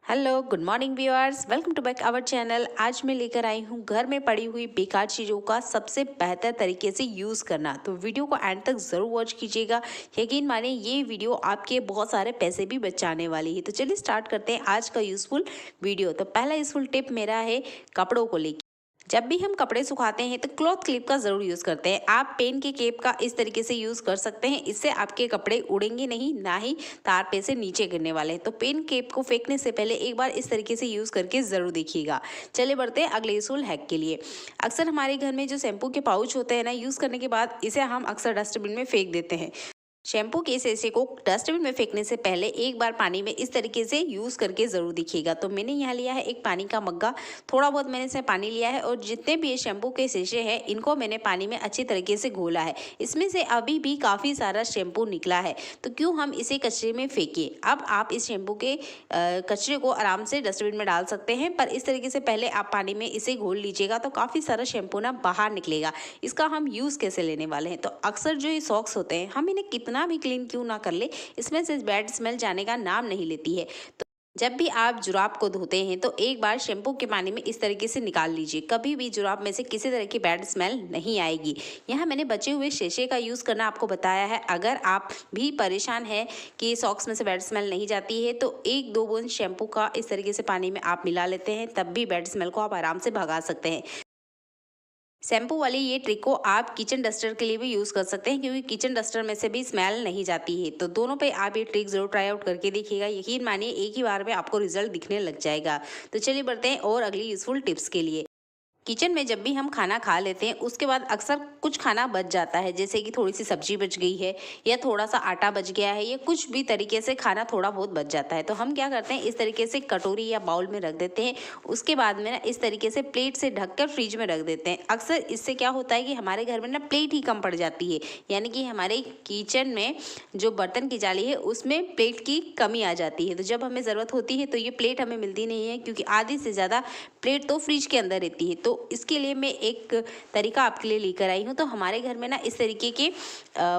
Hello good morning viewers, welcome to back our channel. आज मैं लेकर आई हूँ घर में पड़ी हुई बेकार चीज़ों का सबसे बेहतर तरीके से यूज़ करना। तो वीडियो को एंड तक ज़रूर वॉच कीजिएगा। यकीन माने ये वीडियो आपके बहुत सारे पैसे भी बचाने वाली है। तो चलिए स्टार्ट करते हैं आज का यूज़फुल वीडियो। तो पहला यूज़फुल टिप मेरा है कपड़ों को लेकर। जब भी हम कपड़े सुखाते हैं तो क्लॉथ क्लिप का ज़रूर यूज़ करते हैं। आप पेन के केप का इस तरीके से यूज़ कर सकते हैं। इससे आपके कपड़े उड़ेंगे नहीं, ना ही तार पे से नीचे गिरने वाले हैं। तो पेन केप को फेंकने से पहले एक बार इस तरीके से यूज़ करके ज़रूर देखिएगा। चलिए बढ़ते हैं अगले यूज़फुल हैक के लिए। अक्सर हमारे घर में जो शैम्पू के पाउच होते हैं ना, यूज़ करने के बाद इसे हम अक्सर डस्टबिन में फेंक देते हैं। शैम्पू के इस हिस्से को डस्टबिन में फेंकने से पहले एक बार पानी में इस तरीके से यूज़ करके ज़रूर देखिएगा। तो मैंने यहाँ लिया है एक पानी का मग्गा, थोड़ा बहुत मैंने इसमें पानी लिया है और जितने भी ये शैम्पू के शीशे हैं इनको मैंने पानी में अच्छी तरीके से घोला है। इसमें से अभी भी काफ़ी सारा शैम्पू निकला है, तो क्यों हम इसे कचरे में फेंकें। अब आप इस शैम्पू के कचरे को आराम से डस्टबिन में डाल सकते हैं, पर इस तरीके से पहले आप पानी में इसे घोल लीजिएगा तो काफ़ी सारा शैम्पू ना बाहर निकलेगा। इसका हम यूज़ कैसे लेने वाले हैं, तो अक्सर जो ये सॉक्स होते हैं हम इन्हें कितना भी क्लीन क्यों ना कर ले, इसमें से बैड स्मेल जाने का नाम नहीं लेती है। तो जब भी आप जुराब को धोते हैं तो एक बार शैम्पू के पानी में इस तरीके से निकाल लीजिए। कभी भी जुराब में से किसी तरह की बैड स्मेल नहीं आएगी। यहाँ मैंने बचे हुए शीशे का यूज़ करना आपको बताया है। अगर आप भी परेशान हैं कि सॉक्स में से बैड स्मेल नहीं जाती है तो एक दो बूंद शैम्पू का इस तरीके से पानी में आप मिला लेते हैं, तब भी बैड स्मेल को आप आराम से भगा सकते हैं। शैम्पू वाली ये ट्रिक को आप किचन डस्टर के लिए भी यूज़ कर सकते हैं, क्योंकि किचन डस्टर में से भी स्मेल नहीं जाती है। तो दोनों पे आप ये ट्रिक ज़रूर ट्राई आउट करके देखिएगा। यकीन मानिए एक ही बार में आपको रिजल्ट दिखने लग जाएगा। तो चलिए बढ़ते हैं और अगली यूज़फुल टिप्स के लिए। किचन में जब भी हम खाना खा लेते हैं उसके बाद अक्सर कुछ खाना बच जाता है, जैसे कि थोड़ी सी सब्जी बच गई है या थोड़ा सा आटा बच गया है या कुछ भी तरीके से खाना थोड़ा बहुत बच जाता है। तो हम क्या करते हैं, इस तरीके से कटोरी या बाउल में रख देते हैं। उसके बाद में ना इस तरीके से प्लेट से ढककर फ्रिज में रख देते हैं। अक्सर इससे क्या होता है कि हमारे घर में ना प्लेट ही कम पड़ जाती है, यानी कि हमारे किचन में जो बर्तन की जाली है उसमें प्लेट की कमी आ जाती है। तो जब हमें ज़रूरत होती है तो ये प्लेट हमें मिलती नहीं है, क्योंकि आधी से ज़्यादा प्लेट तो फ्रिज के अंदर रहती है। तो इसके लिए मैं एक तरीका आपके लिए लेकर आई हूँ। तो हमारे घर में ना इस तरीके के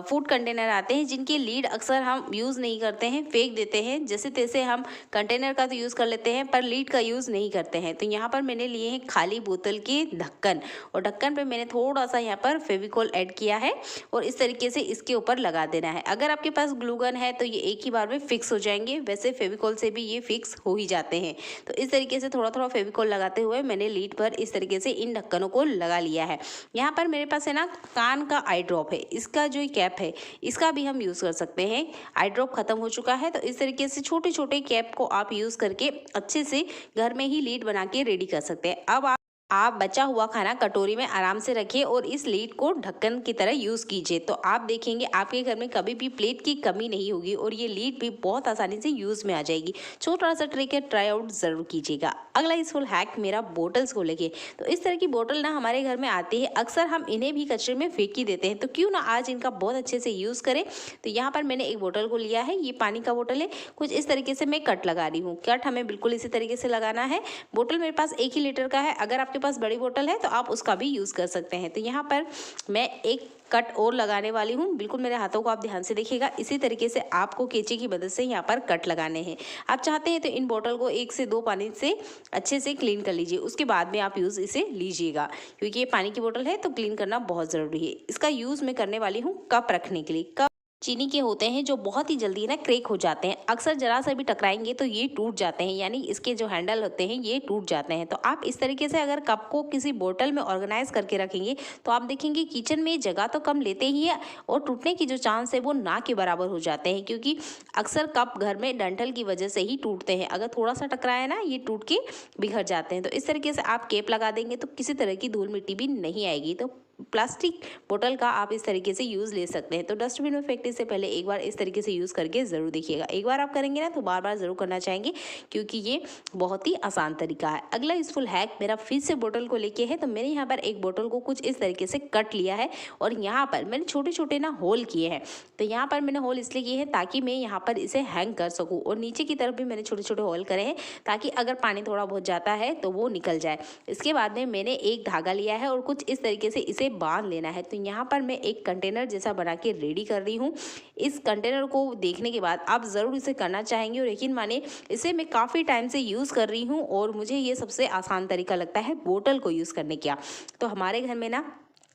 फूड कंटेनर आते हैं जिनकी लीड अक्सर हम यूज़ नहीं करते हैं, फेंक देते हैं। जैसे तैसे हम कंटेनर का तो यूज़ कर लेते हैं पर लीड का यूज़ नहीं करते हैं। तो यहाँ पर मैंने लिए हैं खाली बोतल के ढक्कन, और ढक्कन पे मैंने थोड़ा सा यहाँ पर फेविकॉल ऐड किया है और इस तरीके से इसके ऊपर लगा देना है। अगर आपके पास ग्लू गन है तो ये एक ही बार में फिक्स हो जाएंगे, वैसे फेविकॉल से भी ये फिक्स हो ही जाते हैं। तो इस तरीके से थोड़ा थोड़ा फेविकॉल लगाते हुए मैंने लीड पर इस तरीके से इन ढक्कनों को लगा लिया है। यहाँ पर मेरे पास है ना कान का आई ड्रॉप है, इसका जो कैप है इसका भी हम यूज़ कर सकते हैं। आई ड्रॉप खत्म हो चुका है तो इस तरीके से छोटे छोटे कैप को आप यूज़ करके अच्छे से घर में ही लीड बना के रेडी कर सकते हैं। अब आप बचा हुआ खाना कटोरी में आराम से रखिए और इस लीड को ढक्कन की तरह यूज़ कीजिए। तो आप देखेंगे आपके घर में कभी भी प्लेट की कमी नहीं होगी और ये लीड भी बहुत आसानी से यूज़ में आ जाएगी। छोटा सा ट्रिक है, ट्राई आउट ज़रूर कीजिएगा। अगला यूजफुल हैक मेरा बोटल्स को लेके। तो इस तरह की बोतल ना हमारे घर में आती है, अक्सर हम इन्हें भी कचरे में फेंक ही देते हैं। तो क्यों ना आज इनका बहुत अच्छे से यूज़ करें। तो यहाँ पर मैंने एक बोतल को लिया है, ये पानी का बोतल है। कुछ इस तरीके से मैं कट लगा रही हूँ। कट हमें बिल्कुल इसी तरीके से लगाना है। बोतल मेरे पास 1 ही लीटर का है, अगर आपके पास बड़ी बोतल है तो आप उसका भी यूज़ कर सकते हैं। तो यहाँ पर मैं एक कट और लगाने वाली हूँ। बिल्कुल मेरे हाथों को आप ध्यान से देखिएगा, इसी तरीके से आपको कैंची की मदद से यहाँ पर कट लगाने हैं। आप चाहते हैं तो इन बोतल को 1 से 2 पानी से अच्छे से क्लीन कर लीजिए, उसके बाद में आप यूज़ इसे लीजिएगा, क्योंकि ये पानी की बोतल है तो क्लीन करना बहुत ज़रूरी है। इसका यूज़ मैं करने वाली हूँ कप रखने के लिए। कप चीनी के होते हैं जो बहुत ही जल्दी ना क्रेक हो जाते हैं। अक्सर जरा सा भी टकराएंगे तो ये टूट जाते हैं, यानी इसके जो हैंडल होते हैं ये टूट जाते हैं। तो आप इस तरीके से अगर कप को किसी बोतल में ऑर्गेनाइज करके रखेंगे तो आप देखेंगे किचन में जगह तो कम लेते ही है और टूटने की जो चांस है वो ना के बराबर हो जाते हैं, क्योंकि अक्सर कप घर में डंठल की वजह से ही टूटते हैं। अगर थोड़ा सा टकराया ना ये टूट के बिखर जाते हैं। तो इस तरीके से आप केप लगा देंगे तो किसी तरह की धूल मिट्टी भी नहीं आएगी। तो प्लास्टिक बोतल का आप इस तरीके से यूज़ ले सकते हैं। तो डस्टबिन में फेंकने से पहले एक बार इस तरीके से यूज़ करके ज़रूर देखिएगा। एक बार आप करेंगे ना तो बार बार ज़रूर करना चाहेंगे, क्योंकि ये बहुत ही आसान तरीका है। अगला यूजफुल हैक मेरा फिर से बोतल को लेके है। तो मैंने यहाँ पर एक बोतल को कुछ इस तरीके से कट लिया है और यहाँ पर मैंने छोटे छोटे ना होल किए हैं। तो यहाँ पर मैंने होल इसलिए किए हैं ताकि मैं यहाँ पर इसे हैंग कर सकूँ, और नीचे की तरफ भी मैंने छोटे छोटे होल करे हैं ताकि अगर पानी थोड़ा बहुत जाता है तो वो निकल जाए। इसके बाद में मैंने एक धागा लिया है और कुछ इस तरीके से इसे बांध लेना है। तो यहाँ पर मैं एक कंटेनर जैसा बना के रेडी कर रही हूँ। इस कंटेनर को देखने के बाद आप ज़रूर इसे करना चाहेंगे और यकीन माने इसे मैं काफ़ी टाइम से यूज़ कर रही हूँ और मुझे ये सबसे आसान तरीका लगता है बोतल को यूज़ करने का। तो हमारे घर में ना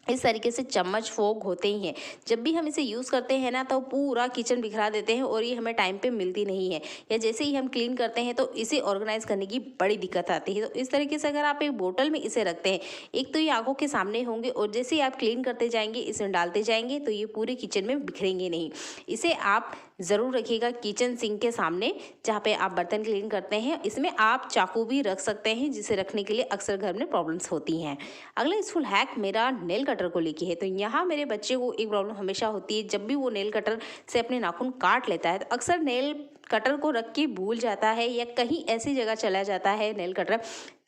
इस तरीके से चम्मच फोक होते ही हैं। जब भी हम इसे यूज़ करते हैं ना तो पूरा किचन बिखरा देते हैं और ये हमें टाइम पे मिलती नहीं है, या जैसे ही हम क्लीन करते हैं तो इसे ऑर्गेनाइज करने की बड़ी दिक्कत आती है। तो इस तरीके से अगर आप एक बोतल में इसे रखते हैं, एक तो ये आंखों के सामने होंगे और जैसे ही आप क्लीन करते जाएंगे इसमें डालते जाएंगे तो ये पूरे किचन में बिखरेंगे नहीं। इसे आप ज़रूर रखिएगा किचन सिंक के सामने जहाँ पे आप बर्तन क्लीन करते हैं। इसमें आप चाकू भी रख सकते हैं जिसे रखने के लिए अक्सर घर में प्रॉब्लम्स होती हैं। अगला यूजफुल हैक मेरा नेल कटर को लेके है। तो यहाँ मेरे बच्चे को एक प्रॉब्लम हमेशा होती है, जब भी वो नेल कटर से अपने नाखून काट लेता है तो अक्सर नेल कटर को रख के भूल जाता है या कहीं ऐसी जगह चला जाता है नेल कटर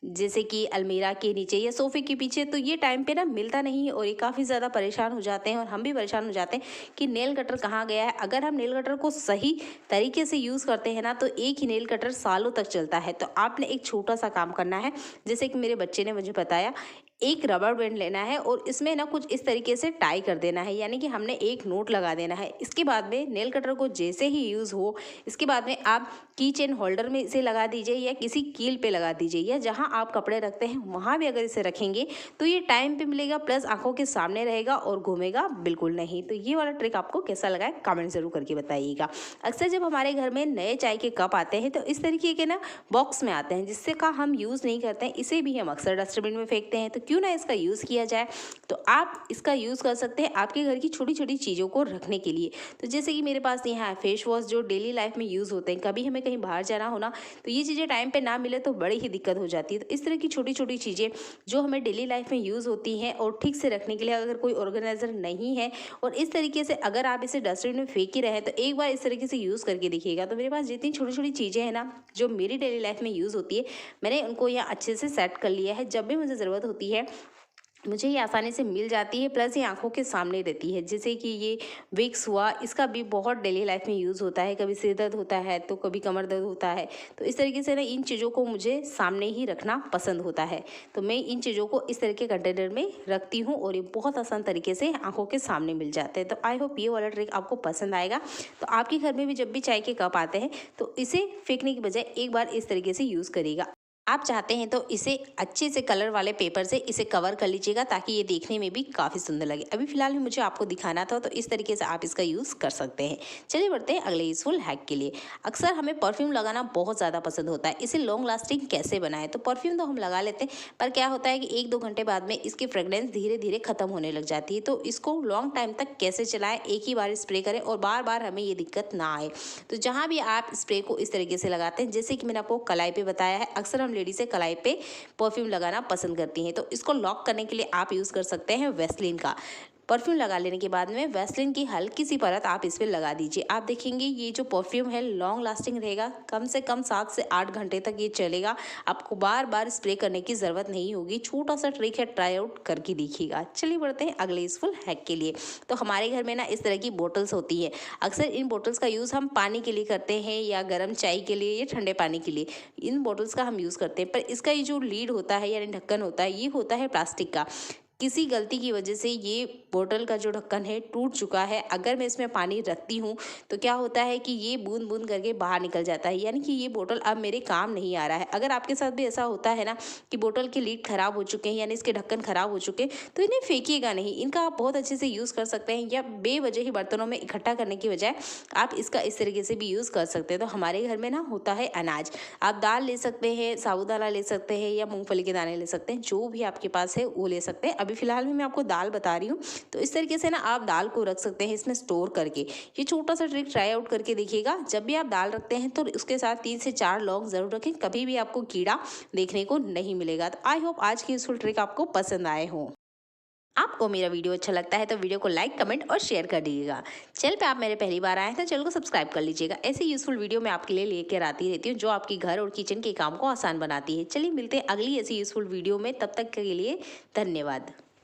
जैसे कि अलमीरा के नीचे या सोफे के पीछे। तो ये टाइम पे ना मिलता नहीं है और ये काफ़ी ज़्यादा परेशान हो जाते हैं और हम भी परेशान हो जाते हैं कि नेल कटर कहाँ गया है। अगर हम नेल कटर को सही तरीके से यूज़ करते हैं ना तो एक ही नेल कटर सालों तक चलता है। तो आपने एक छोटा सा काम करना है, जैसे कि मेरे बच्चे ने मुझे बताया, एक रबर बैंड लेना है और इसमें ना कुछ इस तरीके से टाई कर देना है, यानी कि हमने एक नोट लगा देना है। इसके बाद में नेल कटर को जैसे ही यूज़ हो इसके बाद में आप की चेन होल्डर में इसे लगा दीजिए या किसी कील पे लगा दीजिए, या जहां आप कपड़े रखते हैं वहां भी अगर इसे रखेंगे तो ये टाइम पे मिलेगा प्लस आंखों के सामने रहेगा और घूमेगा बिल्कुल नहीं। तो ये वाला ट्रिक आपको कैसा लगा है कमेंट जरूर करके बताइएगा। अक्सर जब हमारे घर में नए चाय के कप आते हैं तो इस तरीके के ना बॉक्स में आते हैं जिससे का हम यूज़ नहीं करते हैं, इसे भी हम अक्सर डस्टबिन में फेंकते हैं। तो क्यों ना इसका यूज़ किया जाए। तो आप इसका यूज़ कर सकते हैं आपके घर की छोटी छोटी चीज़ों को रखने के लिए। तो जैसे कि मेरे पास यहाँ है फेस वॉश जो डेली लाइफ में यूज़ होते हैं, कभी हमें कहीं बाहर जाना हो ना तो ये चीज़ें टाइम पे ना मिले तो बड़ी ही दिक्कत हो जाती है। तो इस तरह की छोटी छोटी चीज़ें जो हमें डेली लाइफ में यूज़ होती हैं और ठीक से रखने के लिए अगर कोई ऑर्गेनाइजर नहीं है और इस तरीके से अगर आप इसे डस्टबिन में फेंक ही रहे हैं तो एक बार इस तरीके से यूज़ करके देखिएगा। तो मेरे पास जितनी छोटी छोटी चीज़ें हैं ना जो मेरी डेली लाइफ में यूज़ होती है मैंने उनको यहाँ अच्छे से सेट कर लिया है। जब भी मुझे ज़रूरत होती है मुझे ये आसानी से मिल जाती है, प्लस ये आंखों के सामने रहती है। जैसे कि ये विक्स हुआ, इसका भी बहुत डेली लाइफ में यूज़ होता है। कभी सिर दर्द होता है तो कभी कमर दर्द होता है, तो इस तरीके से ना इन चीज़ों को मुझे सामने ही रखना पसंद होता है। तो मैं इन चीज़ों को इस तरह के कंटेनर में रखती हूँ और ये बहुत आसान तरीके से आंखों के सामने मिल जाते हैं। तो आई होप ये वाला ट्रिक आपको पसंद आएगा। तो आपके घर में भी जब भी चाय के कप आते हैं तो इसे फेंकने की बजाय एक बार इस तरीके से यूज़ करिएगा। आप चाहते हैं तो इसे अच्छे से कलर वाले पेपर से इसे कवर कर लीजिएगा ताकि ये देखने में भी काफ़ी सुंदर लगे। अभी फिलहाल में मुझे आपको दिखाना था तो इस तरीके से आप इसका यूज़ कर सकते हैं। चलिए बढ़ते हैं अगले यूजफुल हैक के लिए। अक्सर हमें परफ्यूम लगाना बहुत ज़्यादा पसंद होता है, इसे लॉन्ग लास्टिंग कैसे बनाएं। तो परफ्यूम तो हम लगा लेते हैं पर क्या होता है कि 1-2 घंटे बाद में इसकी फ्रेगरेंस धीरे धीरे खत्म होने लग जाती है। तो इसको लॉन्ग टाइम तक कैसे चलाएं, एक ही बार स्प्रे करें और बार बार हमें ये दिक्कत ना आए। तो जहाँ भी आप स्प्रे को इस तरीके से लगाते हैं, जैसे कि मैंने आपको कलाई पे बताया है, अक्सर हम लेडीज से कलाई पे परफ्यूम लगाना पसंद करती हैं। तो इसको लॉक करने के लिए आप यूज़ कर सकते हैं वैसलीन का। परफ्यूम लगा लेने के बाद में वैसलीन की हल्की सी परत आप इस पर लगा दीजिए। आप देखेंगे ये जो परफ्यूम है लॉन्ग लास्टिंग रहेगा, कम से कम 7 से 8 घंटे तक ये चलेगा। आपको बार बार स्प्रे करने की ज़रूरत नहीं होगी। छोटा सा ट्रिक है, ट्राई आउट करके देखिएगा। चलिए बढ़ते हैं अगले यूजफुल हैक के लिए। तो हमारे घर में ना इस तरह की बोटल्स होती है। अक्सर इन बोटल्स का यूज़ हम पानी के लिए करते हैं या गर्म चाय के लिए या ठंडे पानी के लिए इन बोटल्स का हम यूज़ करते हैं। पर इसका ये जो लीड होता है यानी ढक्कन होता है ये होता है प्लास्टिक का। किसी गलती की वजह से ये बोतल का जो ढक्कन है टूट चुका है। अगर मैं इसमें पानी रखती हूँ तो क्या होता है कि ये बूंद बूंद करके बाहर निकल जाता है, यानी कि ये बोतल अब मेरे काम नहीं आ रहा है। अगर आपके साथ भी ऐसा होता है ना कि बोतल के लीड खराब हो चुके हैं यानी इसके ढक्कन खराब हो चुके हैं तो इन्हें फेंकिएगा नहीं। इनका आप बहुत अच्छे से यूज़ कर सकते हैं या बेवजह ही बर्तनों में इकट्ठा करने की बजाय आप इसका इस तरीके से भी यूज़ कर सकते हैं। तो हमारे घर में ना होता है अनाज, आप दाल ले सकते हैं, साबूदाना ले सकते हैं या मूंगफली के दाने ले सकते हैं, जो भी आपके पास है वो ले सकते हैं। अभी फिलहाल में मैं आपको दाल बता रही हूँ। तो इस तरीके से ना आप दाल को रख सकते हैं इसमें स्टोर करके। ये छोटा सा ट्रिक ट्राई आउट करके देखिएगा। जब भी आप दाल रखते हैं तो उसके साथ 3 से 4 लौंग जरूर रखें, कभी भी आपको कीड़ा देखने को नहीं मिलेगा। तो आई होप आज की यूजफुल ट्रिक आपको पसंद आए हो। आपको मेरा वीडियो अच्छा लगता है तो वीडियो को लाइक कमेंट और शेयर कर दीजिएगा। चैनल पे आप मेरे पहली बार आए हैं तो चैनल को सब्सक्राइब कर लीजिएगा। ऐसे यूजफुल वीडियो मैं आपके लिए लेकर आती रहती हूँ जो आपकी घर और किचन के काम को आसान बनाती है। चलिए मिलते हैं अगली ऐसी यूजफुल वीडियो में, तब तक के लिए धन्यवाद।